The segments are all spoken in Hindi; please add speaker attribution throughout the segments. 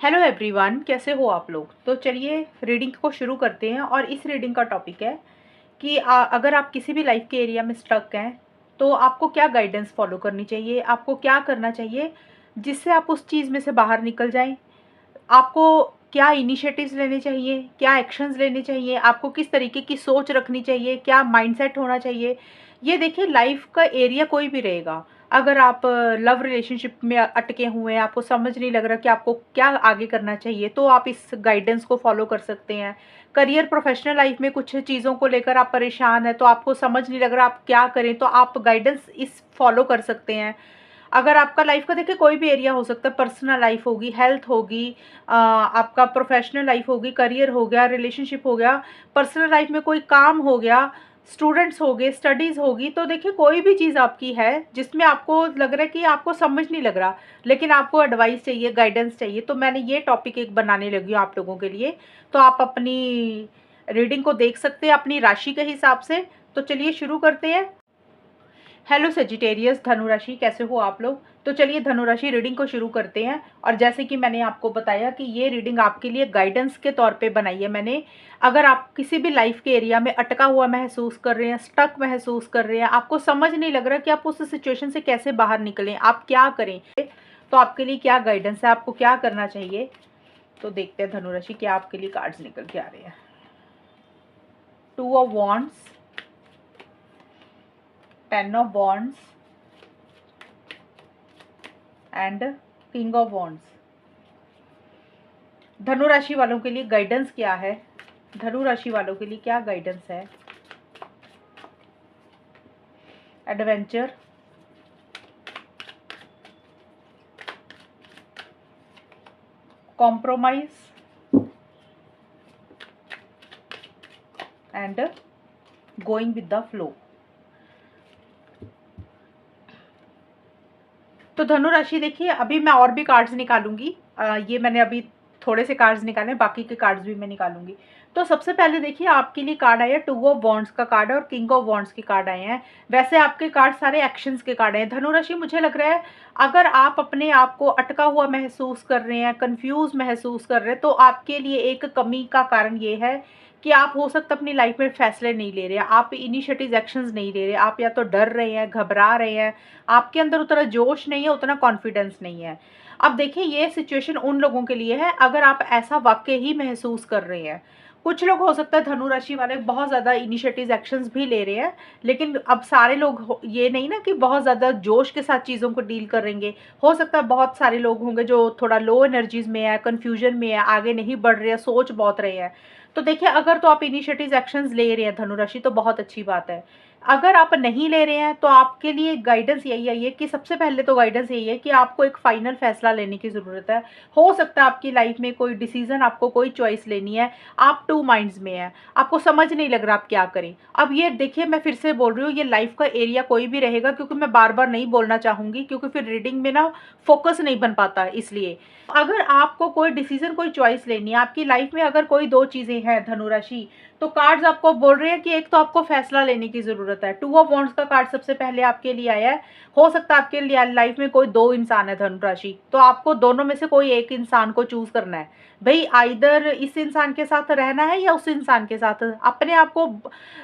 Speaker 1: हेलो एवरीवन, कैसे हो आप लोग। तो चलिए रीडिंग को शुरू करते हैं। और इस रीडिंग का टॉपिक है कि अगर आप किसी भी लाइफ के एरिया में स्टक हैं तो आपको क्या गाइडेंस फॉलो करनी चाहिए, आपको क्या करना चाहिए जिससे आप उस चीज़ में से बाहर निकल जाएं। आपको क्या इनिशिएटिव्स लेने चाहिए, क्या एक्शंस लेने चाहिए, आपको किस तरीके की सोच रखनी चाहिए, क्या माइंडसेट होना चाहिए। ये देखिए, लाइफ का एरिया कोई भी रहेगा। अगर आप लव रिलेशनशिप में अटके हुए हैं, आपको समझ नहीं लग रहा कि आपको क्या आगे करना चाहिए, तो आप इस गाइडेंस को फॉलो कर सकते हैं। करियर प्रोफेशनल लाइफ में कुछ चीज़ों को लेकर आप परेशान हैं, तो आपको समझ नहीं लग रहा आप क्या करें, तो आप गाइडेंस इस फॉलो कर सकते हैं। अगर आपका लाइफ का देखिए कोई भी एरिया हो सकता है, पर्सनल लाइफ होगी, हेल्थ होगी, आपका प्रोफेशनल लाइफ होगी, करियर हो गया, रिलेशनशिप हो गया, पर्सनल लाइफ में कोई काम हो गया, स्टूडेंट्स हो गए, स्टडीज़ होगी। तो देखिए कोई भी चीज़ आपकी है जिसमें आपको लग रहा है कि आपको समझ नहीं लग रहा, लेकिन आपको एडवाइस चाहिए, गाइडेंस चाहिए, तो मैंने ये टॉपिक एक बनाने लगी हूँ आप लोगों के लिए। तो आप अपनी रीडिंग को देख सकते हैं अपनी राशि के हिसाब से। तो चलिए शुरू करते हैं। हेलो सेजिटेरियस, धनु राशि, कैसे हो आप लोग। तो चलिए धनु राशि रीडिंग को शुरू करते हैं। और जैसे कि मैंने आपको बताया कि ये रीडिंग आपके लिए गाइडेंस के तौर पे बनाई है मैंने। अगर आप किसी भी लाइफ के एरिया में अटका हुआ महसूस कर रहे हैं, स्टक महसूस कर रहे हैं, आपको समझ नहीं लग रहा कि आप उस सिचुएशन से कैसे बाहर निकलें, आप क्या करें, तो आपके लिए क्या गाइडेंस है, आपको क्या करना चाहिए। तो देखते हैं धनु राशि क्या आपके लिए कार्ड्स निकल के आ रहे हैं। 2 of wands, 10 of wands and king of wands. धनु राशि वालों के लिए गाइडेंस क्या है, धनु राशि वालों के लिए क्या गाइडेंस है। Adventure, compromise and going with the flow. तो धनु राशि देखिए, अभी मैं और भी कार्ड्स निकालूंगी। ये मैंने अभी थोड़े से कार्ड्स निकाले, बाकी के कार्ड्स भी मैं निकालूंगी। तो सबसे पहले देखिए आपके लिए कार्ड आया 2 ऑफ वॉन्ड्स का कार्ड है और किंग ऑफ वॉन्ड्स के कार्ड आए हैं। वैसे आपके कार्ड सारे एक्शंस के कार्ड हैं। धनु राशि, मुझे लग रहा है अगर आप अपने आप को अटका हुआ महसूस कर रहे हैं, कंफ्यूज महसूस कर रहे हैं, तो आपके लिए एक कमी का कारण ये है कि आप हो सकता है अपनी लाइफ में फैसले नहीं ले रहे हैं, आप इनिशिएटिव एक्शंस नहीं ले रहे, आप या तो डर रहे हैं, घबरा रहे हैं, आपके अंदर उतना जोश नहीं है, उतना कॉन्फिडेंस नहीं है। अब देखिए ये सिचुएशन उन लोगों के लिए है अगर आप ऐसा वाकई ही महसूस कर रहे हैं। कुछ लोग हो सकता है धनु राशि वाले बहुत ज़्यादा इनिशिएटिव एक्शंस भी ले रहे हैं, लेकिन अब सारे लोग ये नहीं ना कि बहुत ज़्यादा जोश के साथ चीज़ों को डील करेंगे। हो सकता है बहुत सारे लोग होंगे जो थोड़ा लो एनर्जीज में है, कन्फ्यूजन में है, आगे नहीं बढ़ रहे हैं, सोच बहुत रहे हैं। तो देखिए अगर तो आप इनिशिएटिव एक्शंस ले रहे हैं धनु राशि, तो बहुत अच्छी बात है। अगर आप नहीं ले रहे हैं तो आपके लिए गाइडेंस यही है कि सबसे पहले तो गाइडेंस यही है कि आपको एक फाइनल फैसला लेने की ज़रूरत है। हो सकता है आपकी लाइफ में कोई डिसीजन, आपको कोई चॉइस लेनी है, आप टू माइंड्स में हैं, आपको समझ नहीं लग रहा आप क्या करें। अब ये देखिए, मैं फिर से बोल रही हूँ, ये लाइफ का एरिया कोई भी रहेगा, क्योंकि मैं बार बार नहीं बोलना चाहूँगी, क्योंकि फिर रीडिंग में ना फोकस नहीं बन पाता। इसलिए अगर आपको कोई डिसीजन, कोई चॉइस लेनी है आपकी लाइफ में, अगर कोई दो चीज़ें हैं धनु राशि, तो कार्ड्स आपको बोल रहे हैं कि एक तो आपको फैसला लेने की ज़रूरत है। 2 ऑफ वॉन्ड्स का कार्ड सबसे पहले आपके लिए आया है। हो सकता है आपके लिए लाइफ में कोई दो इंसान है धनु राशि, तो आपको दोनों में से कोई एक इंसान को चूज करना है। भाई आइदर इस इंसान के साथ रहना है या उस इंसान के साथ। अपने आप को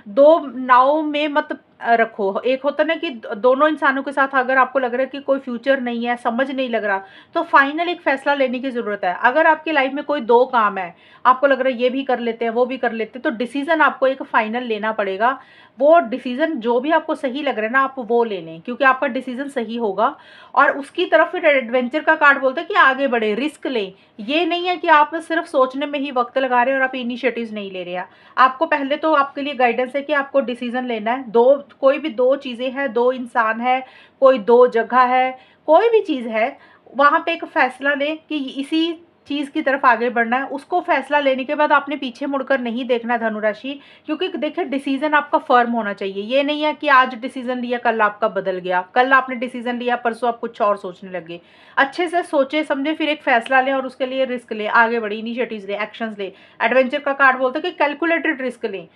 Speaker 1: दो नाव में मत रखो। एक होता ना कि दोनों इंसानों के साथ अगर आपको लग रहा है कि कोई फ्यूचर नहीं है, समझ नहीं लग रहा, तो फाइनल एक फैसला लेने की ज़रूरत है। अगर आपकी लाइफ में कोई दो काम है, आपको लग रहा है ये भी कर लेते हैं, वो भी कर लेते हैं, तो डिसीजन आपको एक फाइनल लेना पड़ेगा। वो डिसीजन जो भी आपको सही लग रहा है ना, आप वो ले लें, क्योंकि आपका डिसीजन सही होगा। और उसकी तरफ फिर एडवेंचर का कार्ड बोलता है कि आगे बढ़े, रिस्क लें। ये नहीं है कि आप सिर्फ सोचने में ही वक्त लगा रहे हैं और आप इनिशिएटिव्स नहीं ले रहे हैं। आपको पहले तो आपके लिए गाइडेंस है कि आपको डिसीजन लेना है। दो, कोई भी दो चीज़ें हैं, दो इंसान है, कोई दो जगह है, कोई भी चीज़ है, वहाँ पे एक फैसला लें कि इसी चीज़ की तरफ आगे बढ़ना है। उसको फैसला लेने के बाद आपने पीछे मुड़कर नहीं देखना धनुराशि, क्योंकि देखिए डिसीजन आपका फर्म होना चाहिए। ये नहीं है कि आज डिसीजन लिया कल आपका बदल गया, कल आपने डिसीजन लिया परसों आप कुछ और सोचने लगे। अच्छे से सोचे समझे फिर एक फैसला लें और उसके लिए रिस्क लें, आगे बढ़े, इनिशिएटिव्स लें, एक्शंस लें। एडवेंचर का कार्ड बोलते हैं कि कैलकुलेटेड रिस्क लें।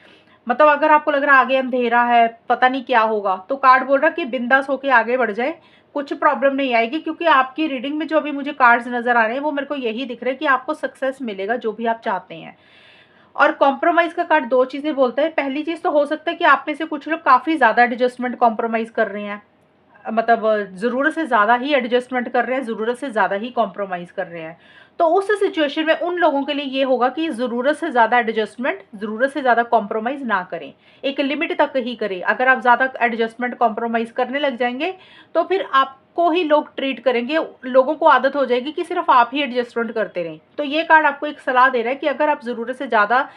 Speaker 1: मतलब अगर आपको लग रहा है आगे अंधेरा है, पता नहीं क्या होगा, तो कार्ड बोल रहा है कि बिंदास होके आगे बढ़ जाए, कुछ प्रॉब्लम नहीं आएगी, क्योंकि आपकी रीडिंग में जो अभी मुझे कार्ड्स नज़र आ रहे हैं वो मेरे को यही दिख रहा है कि आपको सक्सेस मिलेगा जो भी आप चाहते हैं। और कॉम्प्रोमाइज़ का कार्ड 2 चीज़ें बोलता है। पहली चीज़ तो हो सकता है कि आप में से कुछ लोग काफ़ी ज़्यादा एडजस्टमेंट कॉम्प्रोमाइज़ कर रहे हैं। मतलब ज़रूरत से ज़्यादा ही एडजस्टमेंट कर रहे हैं, ज़रूरत से ज़्यादा ही कॉम्प्रोमाइज़ कर रहे हैं। तो उस सिचुएशन में उन लोगों के लिए ये होगा कि ज़रूरत से ज़्यादा एडजस्टमेंट, ज़रूरत से ज़्यादा कॉम्प्रोमाइज़ ना करें, एक लिमिट तक ही करें। अगर आप ज़्यादा एडजस्टमेंट कॉम्प्रोमाइज़ करने लग जाएँगे, तो फिर आपको ही लोग ट्रीट करेंगे, लोगों को आदत हो जाएगी कि सिर्फ़ आप ही एडजस्टमेंट करते रहें। तो ये कार्ड आपको एक सलाह दे रहा है कि अगर आप ज़रूरत से ज़्यादा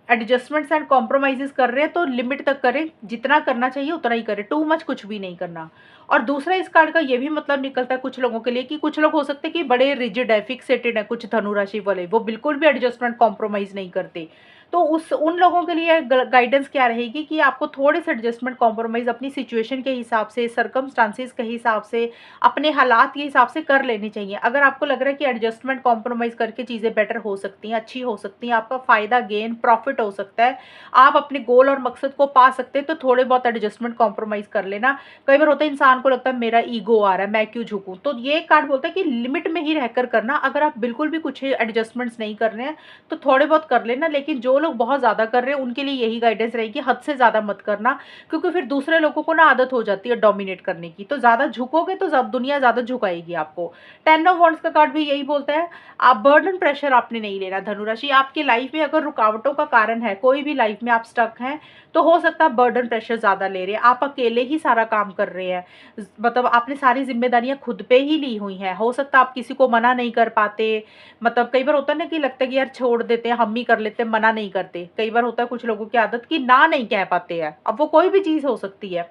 Speaker 1: एडजस्टमेंट्स एंड कॉम्प्रोमाइज़ेज़ कर रहे हैं तो लिमिट तक करें, जितना करना चाहिए उतना ही करें, टू मच कुछ भी नहीं करना। और दूसरा इस कार्ड का ये भी मतलब निकलता है कुछ लोगों के लिए कि कुछ लोग हो सकते हैं कि बड़े रिजिड है, फिक्सेटेड है, कुछ धनु राशि वाले, वो बिल्कुल भी एडजस्टमेंट कॉम्प्रोमाइज़ नहीं करते। तो उन लोगों के लिए गाइडेंस क्या रहेगी कि आपको थोड़े से एडजस्टमेंट कॉम्प्रोमाइज़ अपनी सिचुएशन के हिसाब से, सर्कमस्टांसेस के हिसाब से, अपने हालात के हिसाब से कर लेनी चाहिए। अगर आपको लग रहा है कि एडजस्टमेंट कॉम्प्रोमाइज़ करके चीज़ें बेटर हो सकती हैं, अच्छी हो सकती हैं, आपका फ़ायदा, गेन, प्रॉफ़िट हो सकता है, आप अपने गोल और मकसद को पा सकते हैं, तो थोड़े बहुत एडजस्टमेंट कॉम्प्रोमाइज़ कर लेना। कई बार होता है इंसान को लगता है मेरा ईगो आ रहा है, मैं क्यों झुकूँ? तो ये कार्ड बोलता है कि लिमिट में ही रहकर करना। अगर आप बिल्कुल भी कुछ एडजस्टमेंट्स नहीं कर रहे हैं, तो थोड़े बहुत कर लेना, लेकिन जो लोग बहुत ज़्यादा कर रहे हैं उनके लिए यही गाइडेंस रहेगी, हद से ज़्यादा मत करना, क्योंकि फिर दूसरे लोगों को ना आदत हो जाती है डोमिनेट करने की। तो ज़्यादा झुकोगे तो दुनिया ज़्यादा झुकाएगी आपको। 10 ऑफ वांड्स का कार्ड भी यही बोलता है, आप बर्डन प्रेशर आपने नहीं लेना धनुराशि। आपकी लाइफ में अगर रुकावटों का कारण है, कोई भी लाइफ में आप स्टक हैं, तो हो सकता है बर्डन प्रेशर ज़्यादा ले रहे हैं, आप अकेले ही सारा काम कर रहे हैं, मतलब आपने सारी जिम्मेदारियां खुद पे ही ली हुई हैं। हो सकता है आप किसी को मना नहीं कर पाते, मतलब कई बार होता है ना कि लगता है कि यार छोड़ देते हैं, हम ही कर लेते हैं, मना नहीं करते। कई बार होता है कुछ लोगों की आदत कि ना नहीं कह पाते हैं, अब वो कोई भी चीज़ हो सकती है।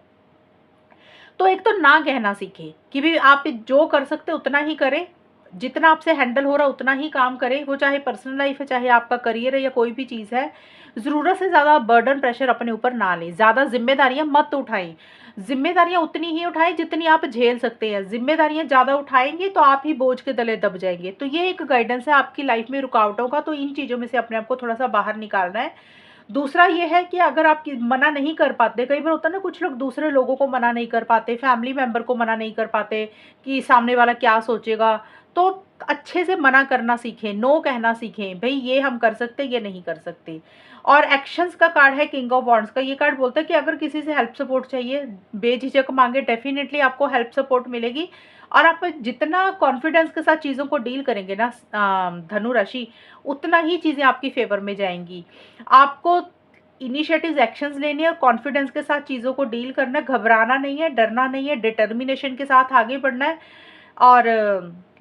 Speaker 1: तो एक तो ना कहना सीखें कि भी आप जो कर सकते उतना ही करें, जितना आपसे हैंडल हो रहा उतना ही काम करें, वो चाहे पर्सनल लाइफ है, चाहे आपका करियर है, या कोई भी चीज़ है। ज़रूरत से ज़्यादा बर्डन प्रेशर अपने ऊपर ना लें, ज़्यादा जिम्मेदारियां मत उठाएं। जिम्मेदारियां उतनी ही उठाएं जितनी आप झेल सकते हैं। जिम्मेदारियां ज़्यादा उठाएंगे तो आप ही बोझ के तले दब जाएंगे। तो ये एक गाइडेंस है आपकी लाइफ में रुकावटों का, तो इन चीज़ों में से अपने आप को थोड़ा सा बाहर निकालना है। दूसरा ये है कि अगर आप मना नहीं कर पाते, कई बार होता है ना कुछ लोग दूसरे लोगों को मना नहीं कर पाते, फैमिली मेंबर को मना नहीं कर पाते कि सामने वाला क्या सोचेगा। तो अच्छे से मना करना सीखें, नो कहना सीखें, भई ये हम कर सकते, ये नहीं कर सकते। और एक्शंस का कार्ड है किंग ऑफ वॉन्ड्स का। ये कार्ड बोलता है कि अगर किसी से हेल्प सपोर्ट चाहिए, बेझिझक मांगे, डेफिनेटली आपको हेल्प सपोर्ट मिलेगी। और आप जितना कॉन्फिडेंस के साथ चीज़ों को डील करेंगे ना धनु राशि, उतना ही चीज़ें आपकी फेवर में जाएंगी। आपको इनिशिएटिव्स, एक्शंस लेने और कॉन्फिडेंस के साथ चीज़ों को डील करना है, घबराना नहीं है, डरना नहीं है, डिटर्मिनेशन के साथ आगे बढ़ना है। और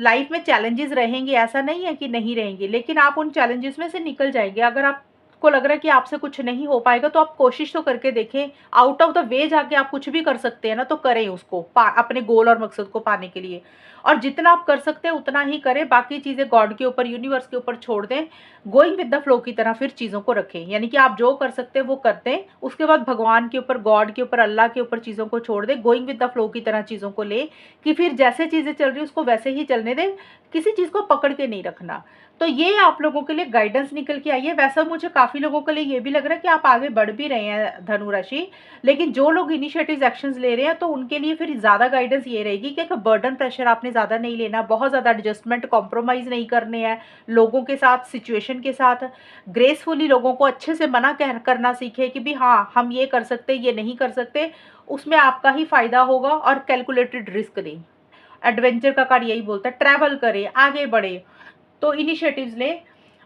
Speaker 1: लाइफ में चैलेंजेस रहेंगे, ऐसा नहीं है कि नहीं रहेंगे, लेकिन आप उन चैलेंजेस में से निकल जाएंगे। अगर आपको लग रहा है कि आपसे कुछ नहीं हो पाएगा, तो आप कोशिश तो करके देखें, आउट ऑफ द वे जाके आप कुछ भी कर सकते हैं ना, तो करें उसको अपने गोल और मकसद को पाने के लिए। और जितना आप कर सकते हैं उतना ही करें, बाकी चीज़ें गॉड के ऊपर, यूनिवर्स के ऊपर छोड़ दें। गोइंग विद द फ्लो की तरह फिर चीज़ों को रखें, यानी कि आप जो कर सकते हैं वो करते हैं, उसके बाद भगवान के ऊपर, गॉड के ऊपर, अल्लाह के ऊपर चीज़ों को छोड़ दें। गोइंग विद द फ्लो की तरह चीज़ों को ले, कि फिर जैसे चीज़ें चल रही है उसको वैसे ही चलने दें, किसी चीज़ को पकड़ के नहीं रखना। तो ये आप लोगों के लिए गाइडेंस निकल के आई है। वैसा मुझे काफ़ी लोगों के लिए ये भी लग रहा है कि आप आगे बढ़ भी रहे हैं धनु राशि, लेकिन जो लोग इनिशिएटिव्स, एक्शंस ले रहे हैं, तो उनके लिए फिर ज़्यादा गाइडेंस ये रहेगी कि बर्डन प्रेशर आपने ज़्यादा नहीं लेना, बहुत ज़्यादा एडजस्टमेंट, कॉम्प्रोमाइज़ नहीं करने हैं लोगों के साथ, सिचुएशन के साथ। ग्रेसफुली लोगों को अच्छे से मना करना सीखे कि भी हाँ, हम ये कर सकते, ये नहीं कर सकते, उसमें आपका ही फ़ायदा होगा। और कैलकुलेटेड रिस्क दें। एडवेंचर का कार्ड यही बोलता है, ट्रैवल करें, आगे बढ़े, तो इनिशिएटिव्स लें।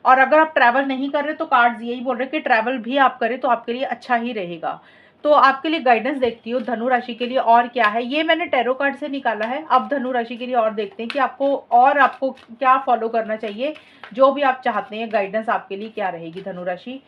Speaker 1: और अगर आप ट्रैवल नहीं कर रहे तो कार्ड्स यही बोल रहे हैं कि ट्रैवल भी आप करें तो आपके लिए अच्छा ही रहेगा। तो आपके लिए गाइडेंस देखती हूँ धनु राशि के लिए और क्या है। ये मैंने टैरो कार्ड से निकाला है। अब धनु राशि के लिए और देखते हैं कि आपको क्या फॉलो करना चाहिए, जो भी आप चाहते हैं गाइडेंस आपके लिए क्या रहेगी धनु राशि।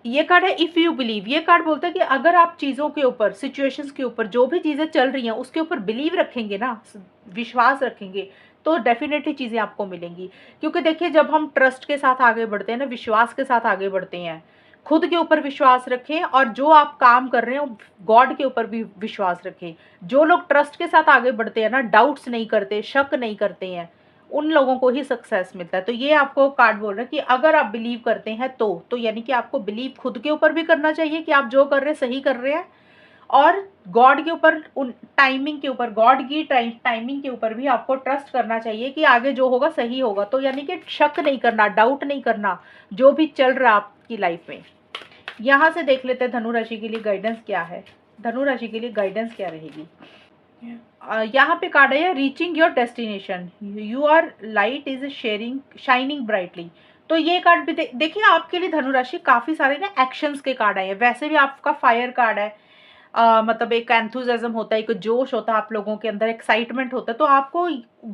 Speaker 1: ये कार्ड है इफ़ यू बिलीव। ये कार्ड बोलता है कि अगर आप चीज़ों के ऊपर, सिचुएशंस के ऊपर, जो भी चीज़ें चल रही हैं उसके ऊपर बिलीव रखेंगे ना, विश्वास रखेंगे, तो डेफिनेटली चीज़ें आपको मिलेंगी। क्योंकि देखिए, जब हम ट्रस्ट के साथ आगे बढ़ते हैं ना, विश्वास के साथ आगे बढ़ते हैं, खुद के ऊपर विश्वास रखें, और जो आप काम कर रहे हैं गॉड के ऊपर भी विश्वास रखें। जो लोग ट्रस्ट के साथ आगे बढ़ते हैं ना, डाउट्स नहीं करते, शक नहीं करते हैं, उन लोगों को ही सक्सेस मिलता है। तो ये आपको कार्ड बोल रहा है कि अगर आप बिलीव करते हैं तो यानी कि आपको बिलीव खुद के ऊपर भी करना चाहिए कि आप जो कर रहे हैं सही कर रहे हैं, और गॉड के ऊपर, उन टाइमिंग के ऊपर, गॉड की टाइमिंग के ऊपर भी आपको ट्रस्ट करना चाहिए कि आगे जो होगा सही होगा। तो यानी कि शक नहीं करना, डाउट नहीं करना जो भी चल रहा है आपकी लाइफ में। यहाँ से देख लेते हैं धनु राशि के लिए गाइडेंस क्या है, धनु राशि के लिए गाइडेंस क्या रहेगी। यहाँ पे कार्ड है reaching your destination, your light is sharing shining brightly. तो ये कार्ड भी देखिए आपके लिए धनु राशि काफी सारे ना एक्शंस के कार्ड आए हैं। वैसे भी आपका फायर कार्ड है, मतलब एक एंथुजियाज्म होता है, एक जोश होता है आप लोगों के अंदर, एक्साइटमेंट होता है। तो आपको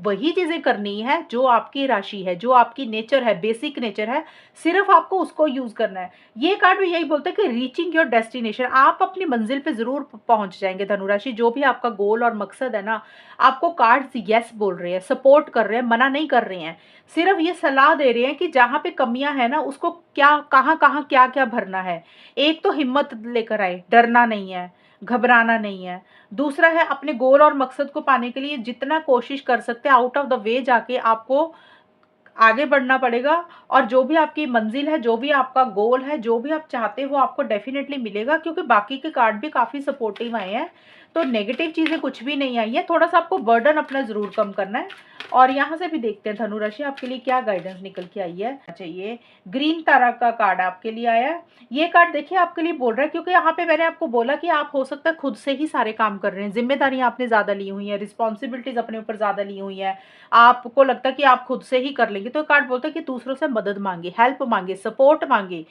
Speaker 1: वही चीजें करनी है जो आपकी राशि है, जो आपकी नेचर है, बेसिक नेचर है, सिर्फ आपको उसको यूज करना है। ये कार्ड भी यही बोलता है कि रीचिंग योर डेस्टिनेशन, आप अपनी मंजिल पे जरूर पहुंच जाएंगे धनुराशि। जो भी आपका गोल और मकसद है ना, आपको कार्ड्स यस बोल रहे हैं, सपोर्ट कर रहे हैं, मना नहीं कर रहे हैं, सिर्फ ये सलाह दे रहे हैं कि जहां पे कमियां है ना उसको क्या, कहाँ कहाँ क्या क्या भरना है। एक तो हिम्मत लेकर आए, डरना नहीं है, घबराना नहीं है। दूसरा है अपने गोल और मकसद को पाने के लिए जितना कोशिश कर सकते हैं आउट ऑफ द वे जाके आपको आगे बढ़ना पड़ेगा। और जो भी आपकी मंजिल है, जो भी आपका गोल है, जो भी आप चाहते हैं वो आपको डेफिनेटली मिलेगा, क्योंकि बाकी के कार्ड भी काफी सपोर्टिव आए हैं। तो नेगेटिव चीजें कुछ भी नहीं आई है, थोड़ा सा आपको बर्डन अपना जरूर कम करना है। और यहाँ से भी देखते हैं धनु राशि आपके लिए क्या गाइडेंस निकल के आई है। चाहिए ग्रीन तारा का कार्ड आपके लिए आया है। ये कार्ड देखिए आपके लिए बोल रहा है, क्योंकि यहाँ पे मैंने आपको बोला कि आप हो सकता है खुद से ही सारे काम कर रहे हैं, जिम्मेदारियां आपने ज्यादा ली हुई है, रिस्पॉन्सिबिलिटीज अपने ऊपर ज्यादा ली हुई है, आपको लगता है कि आप खुद से ही कर लेंगे। तो कार्ड बोलता है कि दूसरों से मदद मांगे, हेल्प मांगे, सपोर्ट मांगे,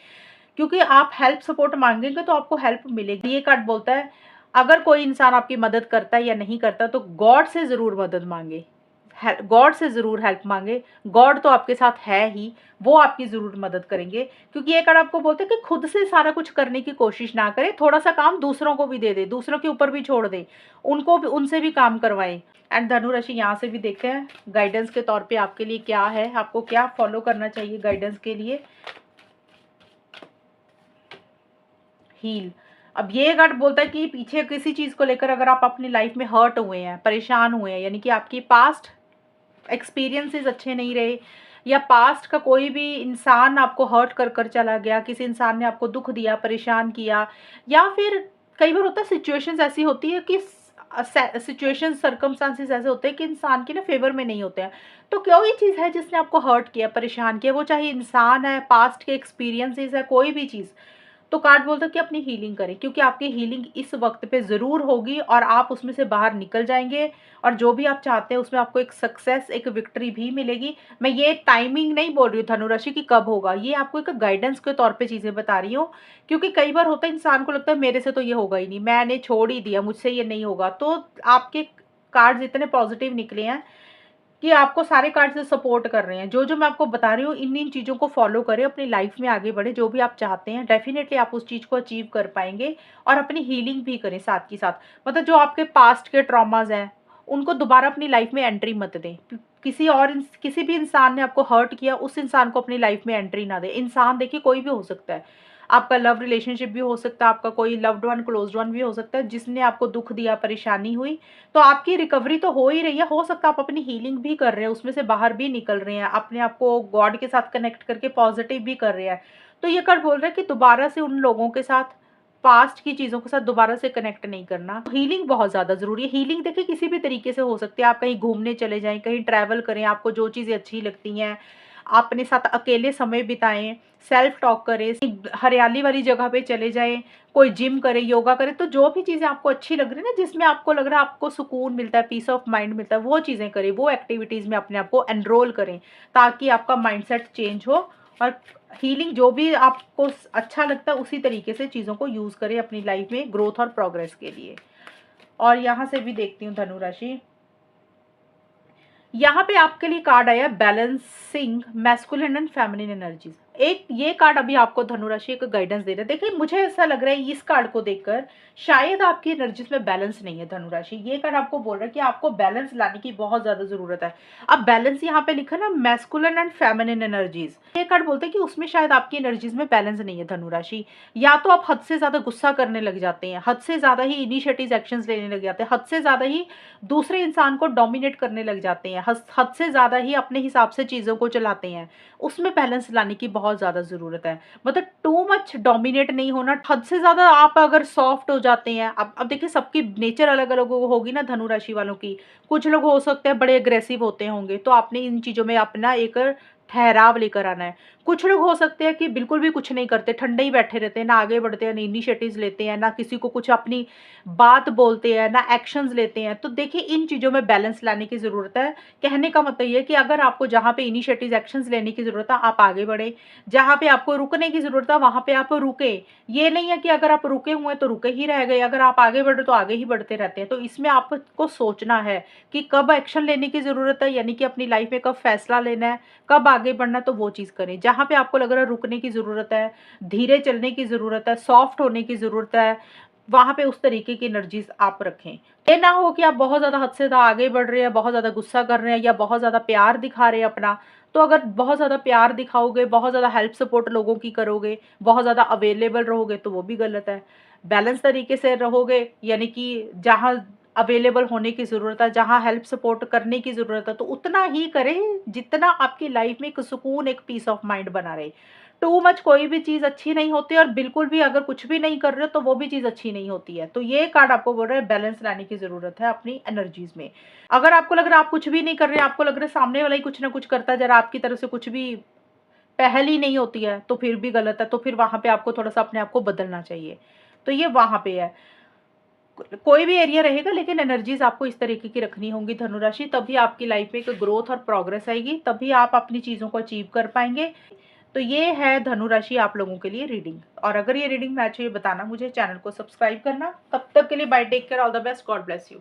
Speaker 1: क्योंकि आप हेल्प सपोर्ट मांगेंगे तो आपको हेल्प मिलेगी। ये कार्ड बोलता है अगर कोई इंसान आपकी मदद करता है या नहीं करता तो गॉड से जरूर मदद मांगे, गॉड से जरूर हेल्प मांगे। गॉड तो आपके साथ है ही, वो आपकी जरूर मदद करेंगे। क्योंकि ये कार्ड आपको बोलते हैं कि खुद से सारा कुछ करने की कोशिश ना करें, थोड़ा सा काम दूसरों को भी दे दे, दूसरों के ऊपर भी छोड़ दे, उनको भी, उनसे भी काम करवाएं। एंड धनु राशि यहाँ से भी देखते हैं गाइडेंस के तौर पे आपके लिए क्या है, आपको क्या फॉलो करना चाहिए गाइडेंस के लिए। हील। अब ये कार्ड बोलता है कि पीछे किसी चीज को लेकर अगर आप अपनी लाइफ में हर्ट हुए हैं, परेशान हुए हैं, यानी कि आपकी पास्ट एक्सपीरियंसेस अच्छे नहीं रहे, या पास्ट का कोई भी इंसान आपको हर्ट कर कर चला गया, किसी इंसान ने आपको दुख दिया, परेशान किया, या फिर कई बार होता है सिचुएशंस ऐसी होती है कि सिचुएशन सर्कमस्टांसेस ऐसे होते हैं कि इंसान के ना फेवर में नहीं होते हैं। तो कोई चीज़ है जिसने आपको हर्ट किया, परेशान किया, वो चाहे इंसान है, पास्ट के एक्सपीरियंसेस है, कोई भी चीज़, तो कार्ड बोलता है कि अपनी हीलिंग करें, क्योंकि आपकी हीलिंग इस वक्त पे ज़रूर होगी और आप उसमें से बाहर निकल जाएंगे। और जो भी आप चाहते हैं उसमें आपको एक सक्सेस, एक विक्ट्री भी मिलेगी। मैं ये टाइमिंग नहीं बोल रही हूँ धनुराशि की कब होगा, ये आपको एक गाइडेंस के तौर पे चीज़ें बता रही हूँ। क्योंकि कई बार होता है इंसान को लगता है मेरे से तो ये होगा ही नहीं, मैंने छोड़ ही दिया, मुझसे ये नहीं होगा। तो आपके कार्ड्स इतने पॉजिटिव निकले हैं कि आपको सारे कार्ड से सपोर्ट कर रहे हैं। जो जो मैं आपको बता रही हूँ इन इन चीज़ों को फॉलो करें, अपनी लाइफ में आगे बढ़े, जो भी आप चाहते हैं डेफिनेटली आप उस चीज़ को अचीव कर पाएंगे। और अपनी हीलिंग भी करें साथ ही साथ, मतलब जो आपके पास्ट के ट्रॉमाज हैं उनको दोबारा अपनी लाइफ में एंट्री मत दें। किसी भी इंसान ने आपको हर्ट किया, उस इंसान को अपनी लाइफ में एंट्री ना दे। इंसान देखिए कोई भी हो सकता है, आपका लव रिलेशनशिप भी हो सकता है, आपका कोई लव्ड वन, क्लोज्ड वन भी हो सकता है जिसने आपको दुख दिया, परेशानी हुई। तो आपकी रिकवरी तो हो ही रही है, हो सकता है आप अपनी हीलिंग भी कर रहे हैं, उसमें से बाहर भी निकल रहे हैं, अपने आप को गॉड के साथ कनेक्ट करके पॉजिटिव भी कर रहे हैं। तो ये कर बोल रहे हैं कि दोबारा से उन लोगों के साथ, पास्ट की चीज़ों के साथ दोबारा से कनेक्ट नहीं करना। हीलिंग बहुत ज़्यादा ज़रूरी है। हीलिंग देखिए किसी भी तरीके से हो सकती है, आप कहीं घूमने चले जाएं, कहीं ट्रैवल करें, आपको जो चीज़ें अच्छी लगती हैं अपने साथ अकेले समय बिताएं, सेल्फ टॉक करें, हरियाली वाली जगह पे चले जाएं, कोई जिम करें, योगा करें। तो जो भी चीज़ें आपको अच्छी लग रही है ना, जिसमें आपको लग रहा है आपको सुकून मिलता है, पीस ऑफ माइंड मिलता है, वो चीज़ें करें, वो एक्टिविटीज़ में अपने आप को एनरोल करें, ताकि आपका माइंडसेट चेंज हो। और हीलिंग जो भी आपको अच्छा लगता है उसी तरीके से चीज़ों को यूज़ करें अपनी लाइफ में ग्रोथ और प्रोग्रेस के लिए। और यहाँ से भी देखती हूँ धनु राशि, यहाँ पे आपके लिए कार्ड आया balancing masculine and feminine energies. एक ये कार्ड अभी आपको धनुराशि एक गाइडेंस दे रहा है। देखिए मुझे ऐसा लग रहा है इस कार्ड को देखकर शायद आपकी एनर्जीज में बैलेंस नहीं है धनुराशि। ये कार्ड आपको बोल रहा है कि आपको बैलेंस लाने की बहुत ज्यादा जरूरत है। अब बैलेंस यहाँ पे लिखा ना मैस्कुलिन एंड फेमिनिन एनर्जीज, ये कार्ड बोलते हैं कि उसमें शायद आपकी एनर्जीज में बैलेंस नहीं है धनुराशि। या तो आप हद से ज्यादा गुस्सा करने लग जाते हैं, हद से ज्यादा ही इनिशिएटिव एक्शंस लेने लग जाते हैं, हद से ज्यादा ही दूसरे इंसान को डोमिनेट करने लग जाते हैं, हद से ज्यादा ही अपने हिसाब से चीजों को चलाते हैं। उसमें बैलेंस लाने की बहुत बहुत ज़्यादा ज़रूरत है। मतलब टू मच डोमिनेट नहीं होना, हद से ज़्यादा आप अगर सॉफ्ट हो जाते हैं, अब देखिए सबकी नेचर अलग-अलग होगी ना धनु राशि वालों की। कुछ लोग हो सकते हैं बड़े अग्रेसिव होते होंगे, तो आपने इन चीज़ों में अपना एक ठहराव लेकर आना है। कुछ लोग हो सकते हैं कि बिल्कुल भी कुछ नहीं करते, ठंडे ही बैठे रहते हैं, ना आगे बढ़ते हैं, ना इनिशिएटिव्स लेते हैं, ना किसी को कुछ अपनी बात बोलते हैं, ना एक्शंस लेते हैं। तो देखिए इन चीज़ों में बैलेंस लाने की ज़रूरत है। कहने का मतलब ये है कि अगर आपको जहाँ पे इनिशिएटिव एक्शंस लेने की ज़रूरत है, आप आगे बढ़ें। जहाँ पे आपको रुकने की ज़रूरत है, वहाँ पे आप रुकें। ये नहीं है कि अगर आप रुके हुए हैं, तो रुके ही रह गए, अगर आप आगे बढ़े, तो आगे ही बढ़ते रहते हैं। तो इसमें आपको सोचना है कि कब एक्शन लेने की ज़रूरत है, यानी कि अपनी लाइफ़ में कब फैसला लेना है, कब आगे बढ़ना है, तो वो चीज़ करें। जहाँ पे आपको लग रहा है रुकने की ज़रूरत है, धीरे चलने की ज़रूरत है, सॉफ्ट होने की ज़रूरत है, वहाँ पे उस तरीके की एनर्जीज़ आप रखें। ये ना हो कि आप बहुत ज़्यादा हद से ज़्यादा आगे बढ़ रहे हैं, बहुत ज़्यादा गुस्सा कर रहे हैं या बहुत ज़्यादा प्यार दिखा रहे हैं अपना। तो अगर बहुत ज़्यादा प्यार दिखाओगे, बहुत ज़्यादा हेल्प सपोर्ट लोगों की करोगे, बहुत ज़्यादा अवेलेबल रहोगे, तो वो भी गलत है। बैलेंस तरीके से रहोगे, यानी कि जहाँ अवेलेबल होने की ज़रूरत है, जहाँ हेल्प सपोर्ट करने की ज़रूरत है, तो उतना ही करें जितना आपकी लाइफ़ में एक सुकून, एक पीस ऑफ माइंड बना रहे। टू मच कोई भी चीज़ अच्छी नहीं होती और बिल्कुल भी अगर कुछ भी नहीं कर रहे हो तो वो भी चीज़ अच्छी नहीं होती है। तो ये कार्ड आपको बोल रहा है बैलेंस लाने की ज़रूरत है अपनी एनर्जीज़ में। अगर आपको लग रहा है आप कुछ भी नहीं कर रहे हैं, आपको लग रहा है सामने वाला ही कुछ ना कुछ करता है, ज़रा आपकी तरफ से कुछ भी पहल ही नहीं होती है, तो फिर भी गलत है। तो फिर वहाँ पे आपको थोड़ा-सा अपने आप को बदलना चाहिए। तो ये वहाँ पे है। कोई भी एरिया रहेगा, लेकिन एनर्जीज़ आपको इस तरीके की रखनी होंगी धनु राशि, तभी आपकी लाइफ में एक ग्रोथ और प्रोग्रेस आएगी, तभी आप अपनी चीज़ों को अचीव कर पाएँगे। तो ये है धनु राशि आप लोगों के लिए रीडिंग, और अगर ये रीडिंग मैच हुई बताना मुझे, चैनल को सब्सक्राइब करना। तब तक के लिए bye, take care, all the best, God bless you.